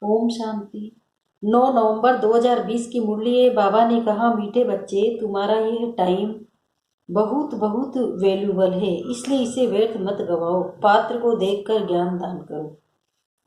ओम शांति। 9 नवंबर 2020 की मुरली है। बाबा ने कहा, मीठे बच्चे, तुम्हारा यह टाइम बहुत बहुत वैल्यूबल है, इसलिए इसे व्यर्थ मत गवाओ। पात्र को देखकर ज्ञान दान करो।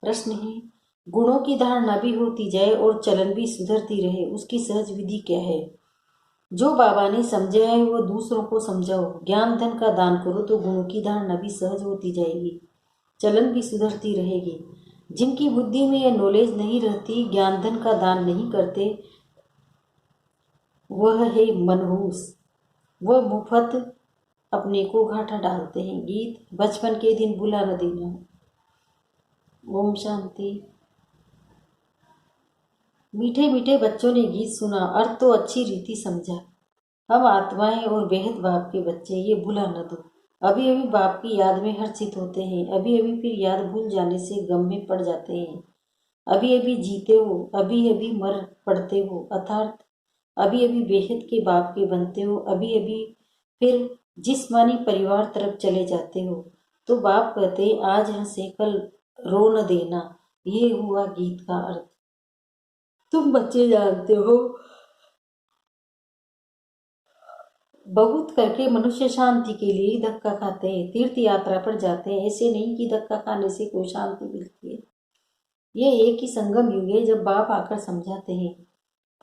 प्रश्न है, गुणों की धारणा भी होती जाए और चलन भी सुधरती रहे, उसकी सहज विधि क्या है? जो बाबा ने समझाया है वो दूसरों को समझाओ। ज्ञान धन का दान करो तो गुणों की धारणा भी सहज होती जाएगी, चलन भी सुधरती रहेगी। जिनकी बुद्धि में यह नॉलेज नहीं रहती, ज्ञान धन का दान नहीं करते, वह है मनहूस। वह मुफ्त अपने को घाटा डालते हैं। गीत, बचपन के दिन भुला न देना। ओम शांति। मीठे मीठे बच्चों ने गीत सुना, अर्थ तो अच्छी रीति समझा। हम आत्माएं और बेहद बाप के बच्चे, ये भुला न दो। अभी अभी बाप की याद में हर्षित होते हैं, अभी अभी फिर याद भूल जाने से गम में पड़ जाते हैं। अभी अभी जीते हो, अभी अभी मर पड़ते हो, अर्थात अभी अभी बेहद के बाप के बनते हो, अभी अभी फिर जिस्मानी परिवार तरफ चले जाते हो। तो बाप कहते, आज हंसे कल रो न देना। ये हुआ गीत का अर्थ। तुम बच्चे जानते हो, बहुत करके मनुष्य शांति के लिए धक्का खाते हैं, तीर्थ यात्रा पर जाते हैं। ऐसे नहीं कि धक्का खाने से कोई शांति मिलती है। ये एक ही संगम युग है जब बाप आकर समझाते हैं,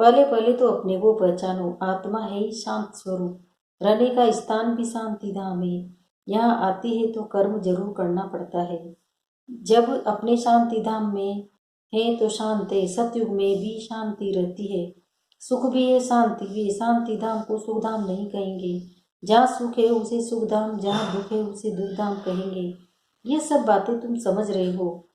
पहले पहले तो अपने को पहचानो। आत्मा है ही शांत स्वरूप, रहने का स्थान भी शांति धाम है। यहाँ आती है तो कर्म जरूर करना पड़ता है। जब अपने शांति धाम में है तो शांत है। सतयुग में भी शांति रहती है, सुख भी है, शांति भी है। शांति धाम को सुख धाम नहीं कहेंगे। जहाँ सुख है उसे सुख धाम, जहाँ दुख है उसे दुख धाम कहेंगे। ये सब बातें तुम समझ रहे हो।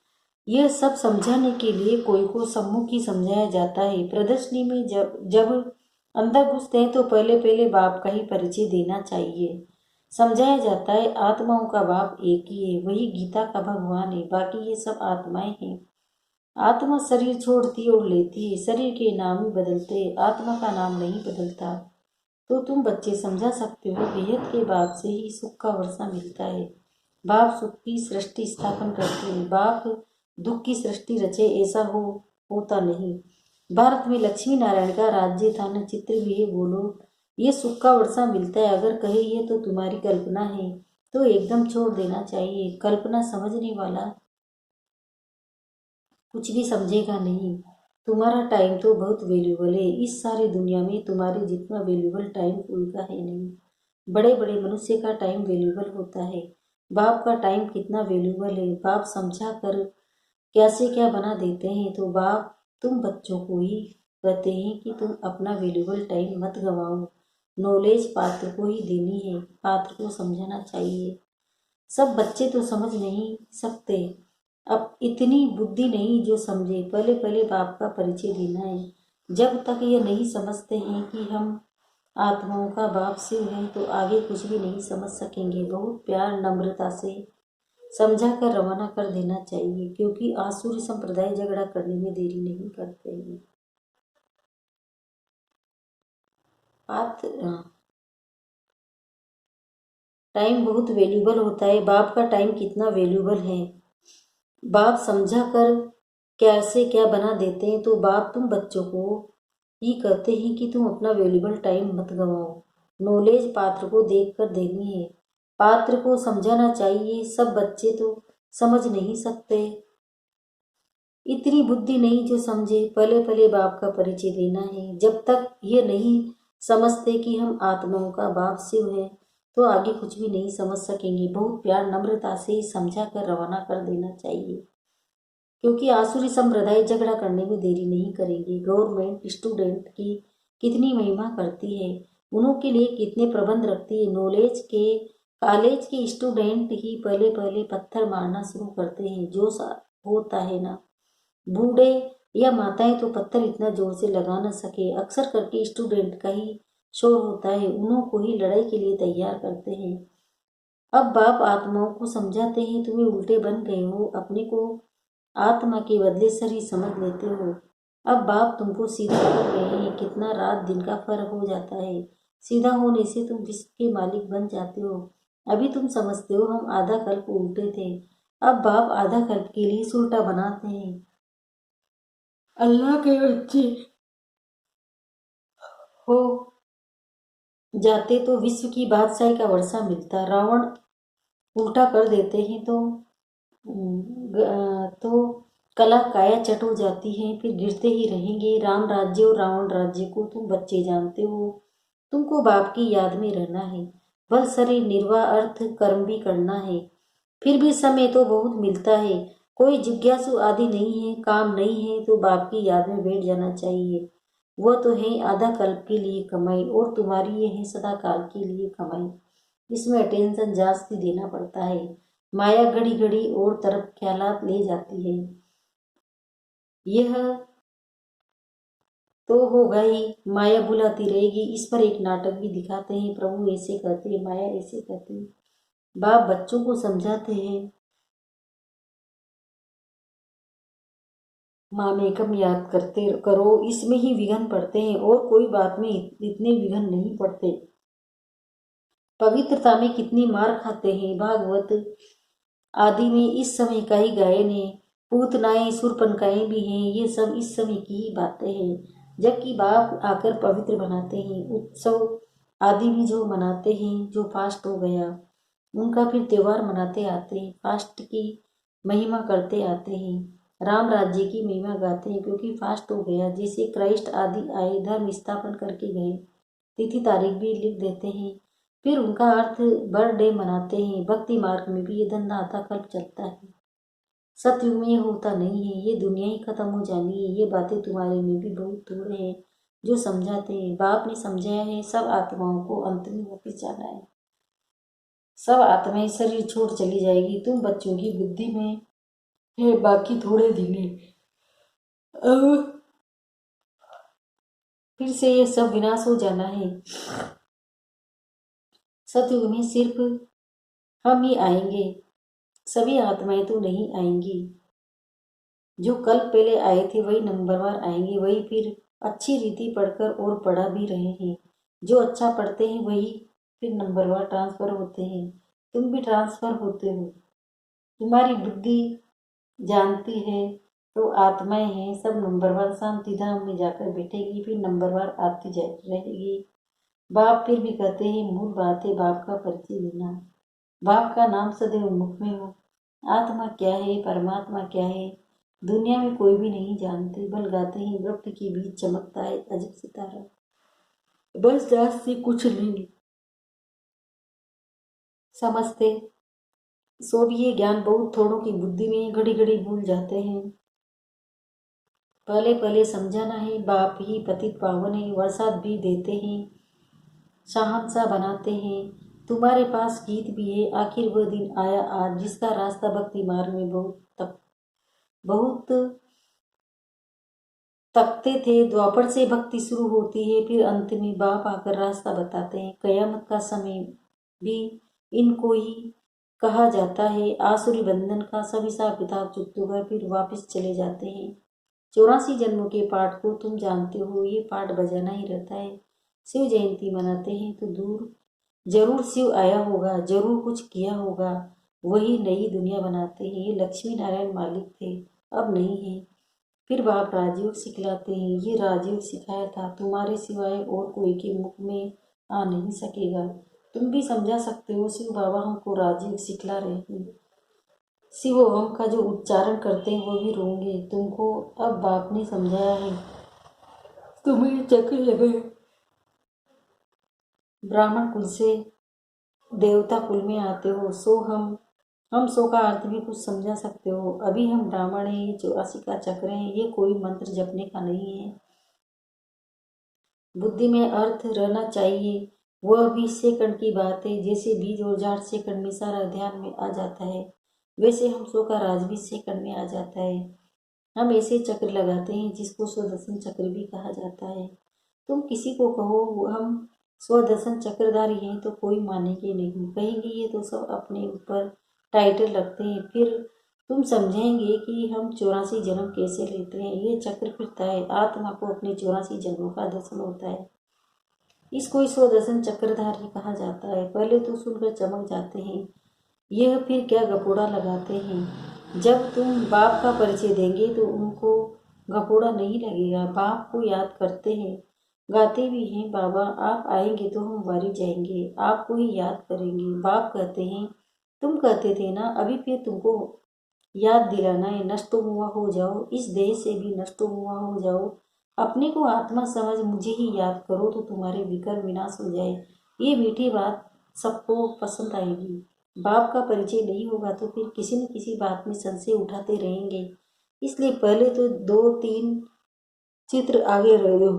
यह सब समझाने के लिए कोई को सम्मुख ही समझाया जाता है। प्रदर्शनी में जब जब अंदर घुसते हैं तो पहले पहले बाप का ही परिचय देना चाहिए। समझाया जाता है, आत्माओं का बाप एक ही है, वही गीता का भगवान है, बाकी ये सब आत्माएं हैं। आत्मा शरीर छोड़ती और लेती है, शरीर के नाम ही बदलते, आत्मा का नाम नहीं बदलता। तो तुम बच्चे समझा सकते हो, बेहद के बाप से ही सुख का वर्षा मिलता है। बाप सुख की सृष्टि स्थापन करते हैं, बाप दुख की सृष्टि रचे, ऐसा होता नहीं। भारत में लक्ष्मी नारायण का राज्य था, न चित्र भी है। बोलो, ये सुख का वर्षा मिलता है। अगर कहे ये तो तुम्हारी कल्पना है तो एकदम छोड़ देना चाहिए। कल्पना समझने वाला कुछ भी समझेगा नहीं। तुम्हारा टाइम तो बहुत वैल्यूबल है। इस सारी दुनिया में तुम्हारे जितना वैल्यूबल टाइम कोई का है नहीं। बड़े बड़े मनुष्य का टाइम वैल्यूबल होता है, बाप का टाइम कितना वैल्यूबल है। बाप समझा कर कैसे क्या बना देते हैं। तो बाप तुम बच्चों को ही कहते हैं कि तुम अपना वैल्यूबल टाइम मत गवाओ। नॉलेज पात्र को ही देनी है, पात्र को समझाना चाहिए। सब बच्चे तो समझ नहीं सकते, अब इतनी बुद्धि नहीं जो समझे। पहले पहले बाप का परिचय देना है। जब तक ये नहीं समझते हैं कि हम आत्माओं का बाप शिव है तो आगे कुछ भी नहीं समझ सकेंगे। बहुत प्यार नम्रता से समझा कर रवाना कर देना चाहिए, क्योंकि आसुरी संप्रदाय झगड़ा करने में देरी नहीं करते हैं। टाइम बहुत वैल्यूबल होता है। बाप का टाइम कितना वैल्यूबल है, बाप समझा कर कैसे क्या बना देते हैं। तो बाप तुम बच्चों को ही कहते हैं कि तुम अपना वैल्यूबल टाइम मत गवाओ। नॉलेज पात्र को देख कर देनी है, पात्र को समझाना चाहिए। सब बच्चे तो समझ नहीं सकते, इतनी बुद्धि नहीं जो समझे। पहले पहले बाप का परिचय देना है। जब तक ये नहीं समझते कि हम आत्माओं का बाप शिव है तो आगे कुछ भी नहीं समझ सकेंगे। बहुत प्यार नम्रता से समझा कर रवाना कर देना चाहिए, क्योंकि आसुरी संप्रदाय झगड़ा करने में देरी नहीं करेंगे। गवर्नमेंट स्टूडेंट की कितनी महिमा करती है, उन्हों के लिए कितने प्रबंध रखती है। कॉलेज के स्टूडेंट ही पहले पहले पत्थर मारना शुरू करते हैं। जो होता है ना, बूढ़े या माताएं तो पत्थर इतना जोर से लगा न सके। अक्सर करके स्टूडेंट का ही शोर होता है, उन्हों को ही लड़ाई के लिए तैयार करते हैं। अब बाप आत्माओं को समझाते हैं, तुम्हें उल्टे बन गए हो, अपने को आत्मा के बदले शरीर समझ लेते हो। अब बाप तुमको सीधा कर रहे हैं। कितना रात दिन का फर्क हो जाता है। सीधा होने से तुम विश्व के मालिक बन जाते हो। अभी तुम समझते हो हम आधा कल्प उल्टे थे, अब बाप आधा कल्प के लिए उल्टा बनाते हैं। अल्लाह के बच्चे हो जाते तो विश्व की बादशाही का वर्षा मिलता। रावण उल्टा कर देते हैं तो कला काया चट हो जाती है, फिर गिरते ही रहेंगे। राम राज्य और रावण राज्य को तुम बच्चे जानते हो। तुमको बाप की याद में रहना है, बल शरीर निर्वाह अर्थ कर्म भी करना है। फिर भी समय तो बहुत मिलता है, कोई जिज्ञासु आदि नहीं है, काम नहीं है तो बाप की याद में बैठ जाना चाहिए। वह तो है आधा कल्प के लिए कमाई, और तुम्हारी ये है सदा काल के लिए कमाई। इसमें अटेंशन जास्ती देना पड़ता है। माया घड़ी घड़ी और तरफ ख्यालात ले जाती है। यह तो होगा ही, माया बुलाती रहेगी। इस पर एक नाटक भी दिखाते हैं। प्रभु ऐसे कहते हैं, माया ऐसे कहती है। बाप बच्चों को समझाते हैं, मामेकम याद करते करो, इसमें ही विघ्न पड़ते हैं और कोई बात में इतने विघ्न नहीं पड़ते। पवित्रता में कितनी मार खाते हैं। भागवत आदि में इस समय का ही गायन है। पूतनाएं सुरपनकाएं भी हैं, ये सब इस समय की ही बातें हैं। जबकि बाप आकर पवित्र बनाते हैं। उत्सव आदि भी जो मनाते हैं, जो फास्ट हो गया उनका फिर त्योहार मनाते आते हैं, फास्ट की महिमा करते आते हैं, राम राज्य की महिमा गाते हैं, क्योंकि फास्ट हो गया। जैसे क्राइस्ट आदि आए, धर्म स्थापन करके गए, तिथि तारीख भी लिख देते हैं, फिर उनका अर्थ बर्थडे मनाते हैं। भक्ति मार्ग में भी ये धंधा आता कल्प चलता है। सतयुग में ये होता नहीं है, ये दुनिया ही खत्म हो जानी है। ये बातें तुम्हारे में भी बहुत थोड़े हैं जो समझाते हैं। बाप ने समझाया है, सब आत्माओं को अंत में वापिस जाना है। सब आत्माएं शरीर छोड़ चली जाएगी। तुम बच्चों की बुद्धि में है बाकी थोड़े दिन है, अब फिर से ये सब विनाश हो जाना है। सतयुग में सिर्फ हम ही आएंगे, सभी आत्माएं तो नहीं आएंगी। जो कल पहले आए थे वही नंबरवार आएंगे, वही फिर अच्छी रीति पढ़कर और पढ़ा भी रहे हैं। जो अच्छा पढ़ते हैं वही फिर नंबरवार ट्रांसफर होते हैं। तुम भी ट्रांसफर होते हो। तुम्हारी बुद्धि जानती है तो आत्माएं हैं, सब नंबरवार शांति धाम में जाकर बैठेगी, फिर नंबरवार आती जा रहेगी। बाप फिर भी कहते हैं, मूल बात है बाप का परिचय देना। बाप का नाम सदैव मुख में हो। आत्मा क्या है, परमात्मा क्या है, दुनिया में कोई भी नहीं जानते। बल गाते हैं, वृक्ष के बीच चमकता है अजब सितारा, बस दास से कुछ नहीं समझते। सो भी ये ज्ञान बहुत थोड़ों की बुद्धि में घड़ी घड़ी भूल जाते हैं। पहले पहले समझाना है, बाप ही पतित पावन है, बरसात भी देते हैं, शहंशाह बनाते हैं। तुम्हारे पास गीत भी है, आखिर वह दिन आया आज, जिसका रास्ता भक्ति मार्ग में बहुत तकते थे। द्वापर से भक्ति शुरू होती है, फिर अंत में बाप आकर रास्ता बताते हैं। कयामत का समय भी इनको ही कहा जाता है। आसुरी बंधन का सब हिसाब किताब चुकते हुए फिर वापस चले जाते हैं। 84 जन्मों के पाठ को तुम जानते हो, ये पाठ बजाना ही रहता है। शिव जयंती मनाते हैं तो दूर जरूर शिव आया होगा, जरूर कुछ किया होगा, वही नई दुनिया बनाते हैं। ये लक्ष्मी नारायण मालिक थे, अब नहीं है। फिर बाप राजयोग सिखलाते हैं, ये राजयोग सिखाया था, तुम्हारे सिवाय और कोई के मुख में आ नहीं सकेगा। तुम भी समझा सकते हो, शिव बाबा हमको राजयोग सिखला रहे हैं। शिव ओम का जो उच्चारण करते हैं वो भी रोंगे। तुमको अब बाप ने समझाया है, तुम्हें चक्र लगे। ब्राह्मण कुल से देवता कुल में आते हो, सो हम सो का अर्थ भी कुछ समझा सकते हो। अभी हम ब्राह्मण हैं, ये 84 का चक्र है, ये कोई मंत्र जपने का नहीं है। बुद्धि में अर्थ रहना चाहिए। वह 20 सेकंड की बात है। जैसे बीज और झाड़ सेकंड में सारा ध्यान में आ जाता है, वैसे हम सो का राज 20 सेकंड में आ जाता है। हम ऐसे चक्र लगाते हैं जिसको स्वदर्शन चक्र भी कहा जाता है। तुम किसी को कहो हम स्वदर्शन चक्रधारी हैं तो कोई मानेंगे नहीं, कहेंगे ये तो सब अपने ऊपर टाइटल रखते हैं। फिर तुम समझेंगे कि हम 84 जन्म कैसे लेते हैं। ये चक्र फिरता है, आत्मा को अपने 84 जन्मों का दर्शन होता है। इसको ही स्वदर्शन चक्रधारी कहा जाता है। पहले तो सुनकर चमक जाते हैं, यह फिर क्या गपोड़ा लगाते हैं। जब तुम बाप का परिचय देंगे तो उनको घपोड़ा नहीं लगेगा। बाप को याद करते हैं, गाते भी हैं, बाबा आप आएंगे तो हम वारी जाएंगे, आपको ही याद करेंगे। बाप कहते हैं तुम कहते थे ना, अभी फिर तुमको याद दिलाना है, नष्ट हुआ हो जाओ, इस देह से भी नष्ट हुआ हो जाओ, अपने को आत्मा समझ मुझे ही याद करो तो तुम्हारे विकर विनाश हो जाए। ये मीठी बात सबको पसंद आएगी। बाप का परिचय नहीं होगा तो फिर किसी न किसी बात में संशय उठाते रहेंगे। इसलिए पहले तो 2-3 चित्र आगे रह दो,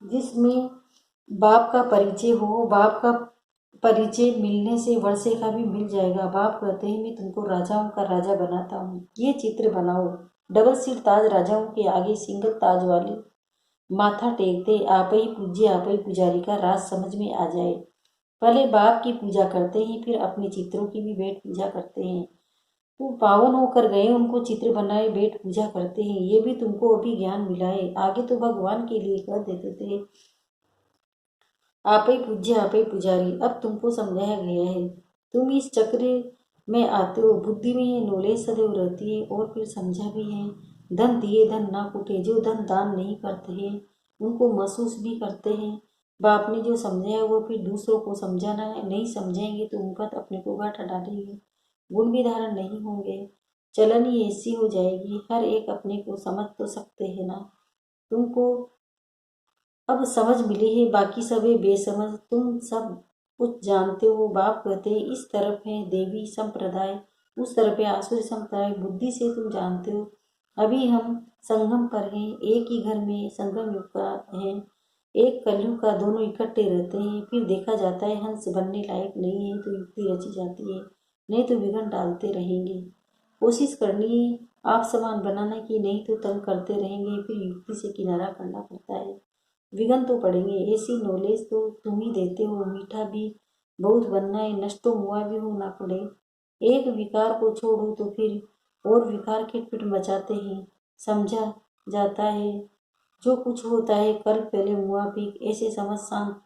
जिसमें बाप का परिचय हो। बाप का परिचय मिलने से वर्षे का भी मिल जाएगा। बाप कहते हैं मैं तुमको राजाओं का राजा बनाता हूँ, ये चित्र बनाओ। डबल सिर ताज राजाओं के आगे सिंगल ताज वाले माथा टेकते, आप ही पूज्य आप ही पुजारी का राज समझ में आ जाए। पहले बाप की पूजा करते हैं, फिर अपने चित्रों की भी बैठ पूजा करते हैं। वो पावन होकर गए, उनको चित्र बनाए बैठ पूजा करते हैं। ये भी तुमको अभी ज्ञान मिला है, आगे तो भगवान के लिए कह देते थे आप ही पूज्य आप ही पुजारी। अब तुमको समझाया गया है, तुम इस चक्र में आते हो। बुद्धि में ये नॉलेज सदैव रहती है। और फिर समझा भी है, धन दिए धन ना कूटे। जो धन दान नहीं करते हैं उनको महसूस भी करते हैं। बाप ने जो समझाया वो फिर दूसरों को समझाना है। नहीं समझाएंगे तो मुफत अपने को घाटा डालेंगे, गुण भी धारण नहीं होंगे। चलन ही ऐसी हो जाएगी, हर एक अपने को समझ तो सकते हैं ना। तुमको अब समझ मिली है, बाकी सब है बेसमझ। तुम सब कुछ जानते हो। बाप कहते हैं इस तरफ है देवी संप्रदाय, उस तरफ है आसुरी संप्रदाय। बुद्धि से तुम जानते हो अभी हम संगम पर हैं, एक ही घर में संगम युग का है, एक कलयुग का। दोनों इकट्ठे रहते हैं। फिर देखा जाता है हंस बनने लायक नहीं है तो युक्ति रची जाती है, नहीं तो विघ्न डालते रहेंगे। कोशिश करनी है आप समान बनाने की, नहीं तो तंग करते रहेंगे, फिर युक्ति से किनारा करना पड़ता है। विघन तो पड़ेंगे, ऐसी नॉलेज तो तुम ही देते हो। मीठा भी बहुत बनना है, नष्ट तो हुआ भी होना पड़े। एक विकार को छोड़ो तो फिर और विकार खिटपिट मचाते हैं। समझा जाता है जो कुछ होता है कल पहले मुआ भी, ऐसे समझ शांत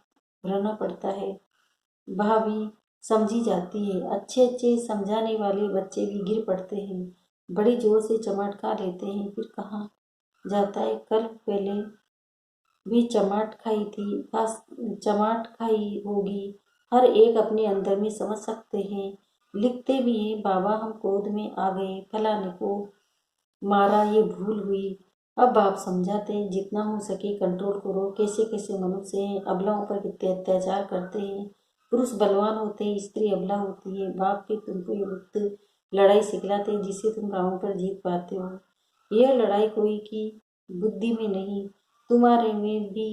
रहना पड़ता है। भाभी समझी जाती है। अच्छे अच्छे समझाने वाले बच्चे भी गिर पड़ते हैं, बड़ी जोर से चमाट खा लेते हैं, फिर कहा जाता है कल पहले भी चमाट खाई थी, खास चमाट खाई होगी। हर एक अपने अंदर में समझ सकते हैं, लिखते भी हैं। बाबा हम क्रोध में आ गए, फलाने को मारा, ये भूल हुई। अब आप समझाते हैं जितना हो सके कंट्रोल करो। कैसे कैसे मनुष्य हैं, अबलाओं पर कितने अत्याचार करते हैं। पुरुष बलवान होते हैं, स्त्री अबला होती है। बाप के तुमको ये मुक्त लड़ाई सिखलाते हैं जिससे तुम रावण पर जीत पाते हो। यह लड़ाई कोई की बुद्धि में नहीं, तुम्हारे में भी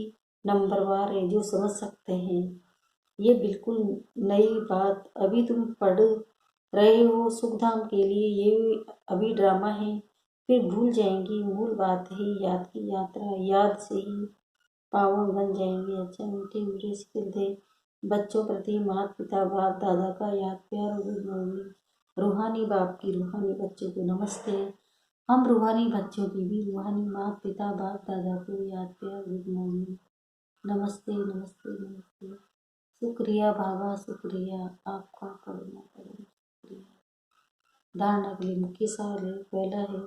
नंबरवार है जो समझ सकते हैं। ये बिल्कुल नई बात अभी तुम पढ़ रहे हो सुखधाम के लिए, ये अभी ड्रामा है, फिर भूल जाएंगी। मूल बात है याद की यात्रा, याद से ही पावन बन जाएंगे। अच्छा मीठे मीठे सिलते बच्चों प्रति माता पिता बाप दादा का याद प्यार और गुड मॉर्निंग। रूहानी बाप की रूहानी बच्चों को नमस्ते। हम रूहानी बच्चों की भी रूहानी माता पिता बाप दादा को याद प्यार गुड मॉर्निंग, नमस्ते नमस्ते नमस्ते। शुक्रिया बाबा, शुक्रिया आपका करना करें, शुक्रिया। दान अगले मुख्य सवाल है। पहला है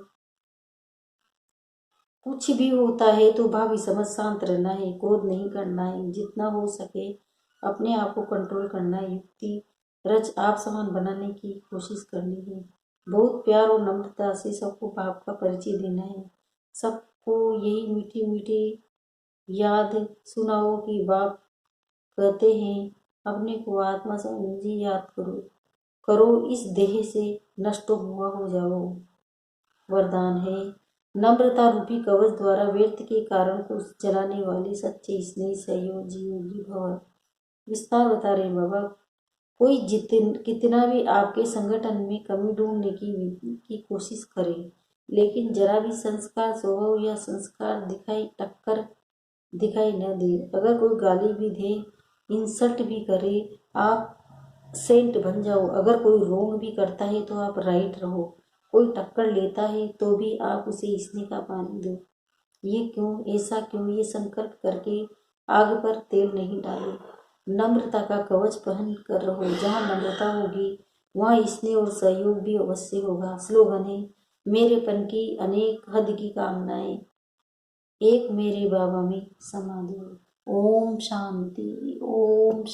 कुछ भी होता है तो भावी समझ शांत रहना है, क्रोध नहीं करना है, जितना हो सके अपने आप को कंट्रोल करना है, युक्ति रच आप समान बनाने की कोशिश करनी है। बहुत प्यार और नम्रता से सबको बाप का परिचय देना है। सबको यही मीठी मीठी याद सुनाओ कि बाप कहते हैं अपने को आत्मा समझी याद करो, करो इस देह से नष्ट हुआ हो जाओ। वरदान है नम्रता रूपी कवच द्वारा व्यर्थ के कारण को जलाने वाले सच्चे स्नेही सहयोगी योगी भव। विस्तार बता रहे बाबा। कोई कितना भी आपके संगठन में कमी ढूंढने की कोशिश करे, लेकिन जरा भी संस्कार स्वभाव या संस्कार दिखाई न दे, अगर कोई गाली भी दे, इंसल्ट भी करे, आप सेंट बन जाओ। अगर कोई रोंग भी करता है तो आप राइट रहो। कोई टक्कर लेता है तो भी आप उसे स्नेह का पानी दो। ये क्यों, ऐसा क्यों, ये संकल्प करके आग पर तेल नहीं डालो। नम्रता का कवच पहन कर रहो। जहाँ नम्रता होगी वहाँ स्नेह और सहयोग भी अवश्य होगा। स्लोगन है मेरेपन की अनेक हद की कामनाएं एक मेरे बाबा में समा दो। ओम शांति, ओम शांति।